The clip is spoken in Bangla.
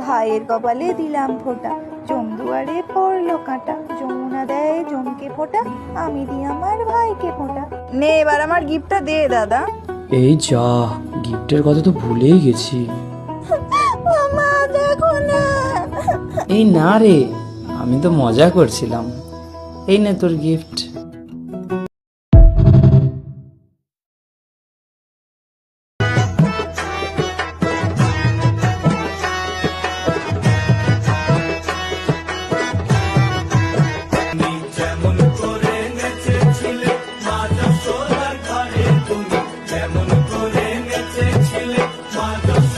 ভাইয়ের কপালে দিলাম ফোঁটা, জম দুয়ারে পড়লো কাঁটা, যমুনা দেয় জমকে ফোঁটা, আমি দিই আমার ভাইকে ফোঁটা। নে এবার আমার গিফটটা দে দাদা। এই যা, গিফটের কথা তো ভুলেই গেছি। মামা দেখো না। এই না রে, আমি তো মজা করছিলাম। এই নে তোর গিফট। যেমন করে নেচেছিলে মা যশোদার ঘরে তুমি, যেমন করে নেচেছিলে মা যশোদার